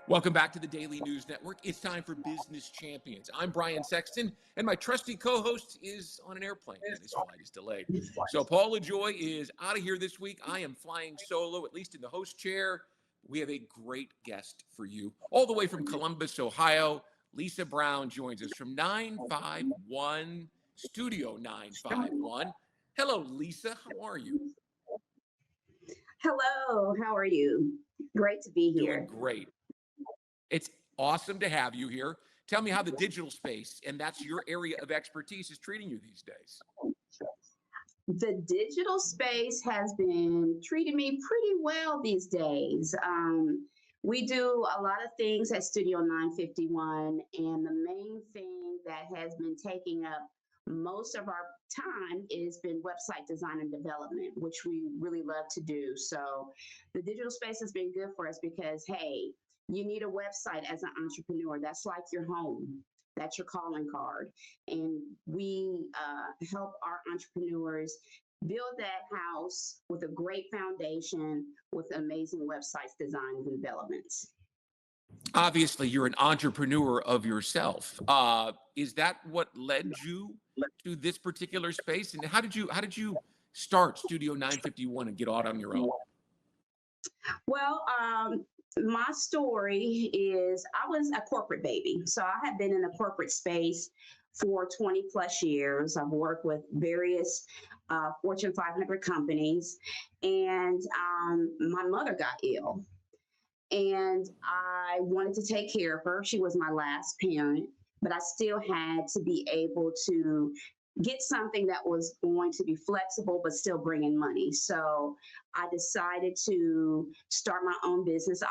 Welcome back to the Daily News Network. It's time for Business Champions. I'm Brian Sexton, and my trusty co-host is on an airplane, and his flight is delayed. So Paul LaJoy is out of here this week. I am flying solo, at least in the host chair. We have a great guest for you. All the way from Columbus, Ohio, Lisa Brown joins us from 951, Studio 951. Hello, Lisa. How are you? Hello, how are you? Great to be here. Doing great. It's awesome to have you here. Tell me how the digital space, and that's your area of expertise, is treating you these days. The digital space has been treating me pretty well these days. We do a lot of things at Studio 951, and the main thing that has been taking up most of our time has been website design and development, which we really love to do. So the digital space has been good for us because, hey, you need a website as an entrepreneur. That's like your home. That's your calling card. And we help our entrepreneurs build that house with a great foundation with amazing websites, designs, and developments. Obviously, you're an entrepreneur of yourself. Is that what led you to this particular space? And how did you start Studio 951 and get out on your own? Well, my story is I was a corporate baby. So I have been in a corporate space for 20 plus years. I've worked with various Fortune 500 companies, and my mother got ill. And I wanted to take care of her. She was my last parent, but I still had to be able to get something that was going to be flexible but still bringing money. So I decided to start my own business. I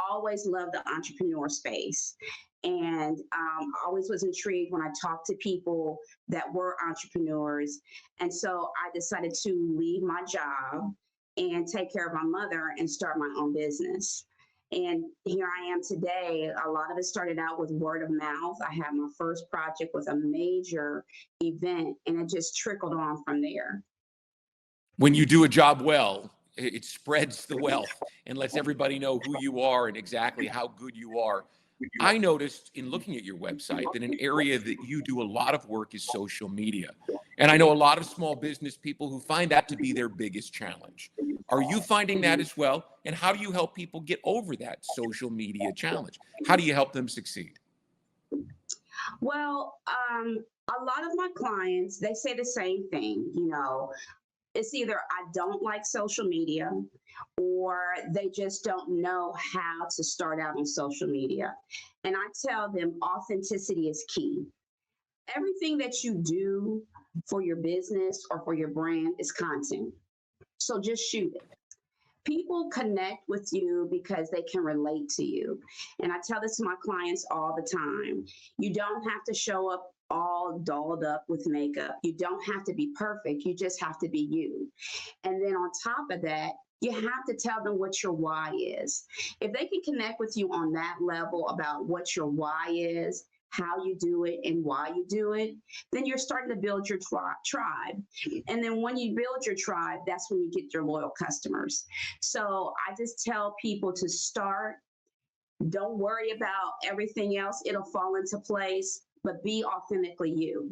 always loved the entrepreneur space, and I always was intrigued when I talked to people that were entrepreneurs. And so I decided to leave my job and take care of my mother and start my own business. And here I am today. A lot of it started out with word of mouth. I had my first project with a major event, and it just trickled on from there. When you do a job well, it spreads the wealth and lets everybody know who you are and exactly how good you are. I noticed in looking at your website that an area that you do a lot of work is social media. And I know a lot of small business people who find that to be their biggest challenge. Are you finding that as well? And how do you help people get over that social media challenge? How do you help them succeed? Well, a lot of my clients, they say the same thing, it's either I don't like social media or they just don't know how to start out on social media. And I tell them authenticity is key. Everything that you do for your business or for your brand is content. So just shoot it. People connect with you because they can relate to you. And I tell this to my clients all the time. You don't have to show up all dolled up with makeup. You don't have to be perfect. You just have to be you. And then on top of that, you have to tell them what your why is. If they can connect with you on that level about what your why is, how you do it, and why you do it, then you're starting to build your tribe. And then when you build your tribe, that's when you get your loyal customers. So I just tell people to start. Don't worry about everything else. It'll fall into place, but be authentically you.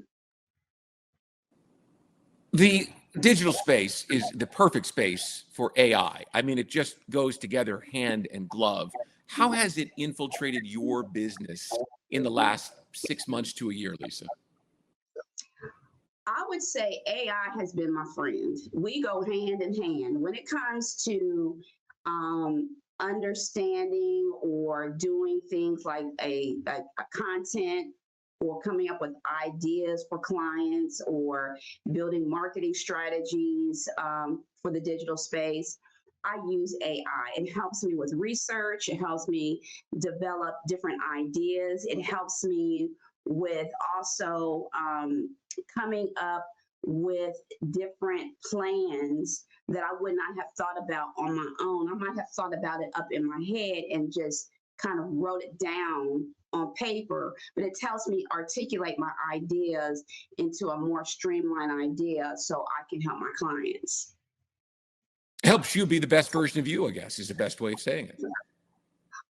The digital space is the perfect space for AI. I mean, it just goes together hand and glove. How has it infiltrated your business in the last 6 months to a year, Lisa? I would say AI has been my friend. We go hand in hand when it comes to understanding or doing things like a content or coming up with ideas for clients or building marketing strategies for the digital space. I use AI. It helps me with research. It helps me develop different ideas. It helps me with also coming up with different plans that I would not have thought about on my own. I might have thought about it up in my head and just kind of wrote it down on paper, but it tells me articulate my ideas into a more streamlined idea so I can help my clients. Helps you be the best version of you, I guess, is the best way of saying it.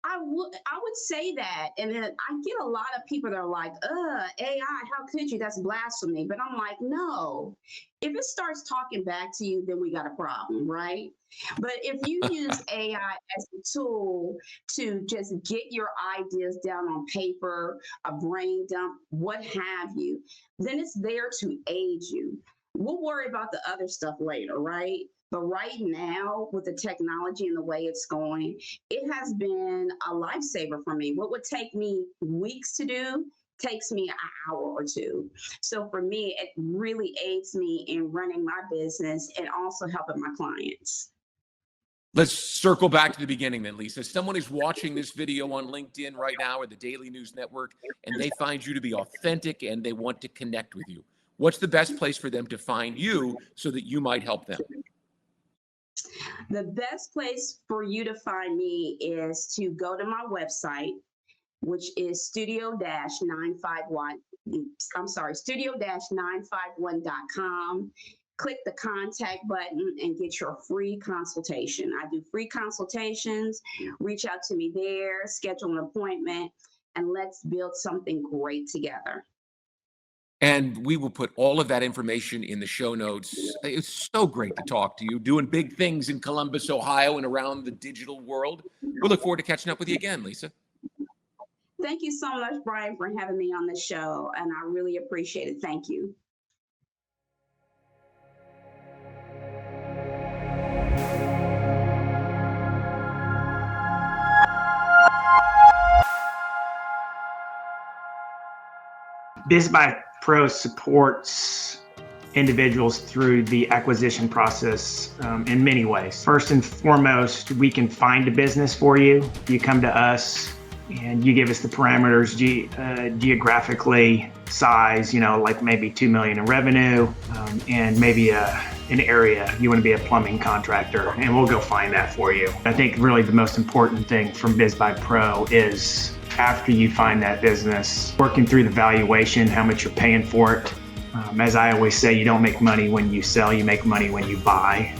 I would say that, and then I get a lot of people that are like, AI, how could you? That's blasphemy." But I'm like, no. If it starts talking back to you, then we got a problem, right? But if you use AI as a tool to just get your ideas down on paper, a brain dump, what have you, then it's there to aid you. We'll worry about the other stuff later, right? But right now, with the technology and the way it's going, it has been a lifesaver for me. What would take me weeks to do takes me an hour or two. So for me, it really aids me in running my business and also helping my clients. Let's circle back to the beginning then, Lisa. Someone is watching this video on LinkedIn right now or the Daily News Network, and they find you to be authentic and they want to connect with you. What's the best place for them to find you so that you might help them? The best place for you to find me is to go to my website, which is studio-951. I'm sorry, studio-951.com. Click the contact button and get your free consultation. I do free consultations. Reach out to me there, schedule an appointment, and let's build something great together. And we will put all of that information in the show notes. It's so great to talk to you, doing big things in Columbus, Ohio, and around the digital world. We look forward to catching up with you again, Lisa. Thank you so much, Brian, for having me on the show, and I really appreciate it. Thank you. Biz by Pro supports individuals through the acquisition process in many ways. First and foremost, we can find a business for you. You come to us and you give us the parameters geographically, size, like maybe 2 million in revenue, and maybe an area you want to be a plumbing contractor, and we'll go find that for you. I think really the most important thing from Biz by Pro is after you find that business, working through the valuation, how much you're paying for it. As I always say, you don't make money when you sell, you make money when you buy.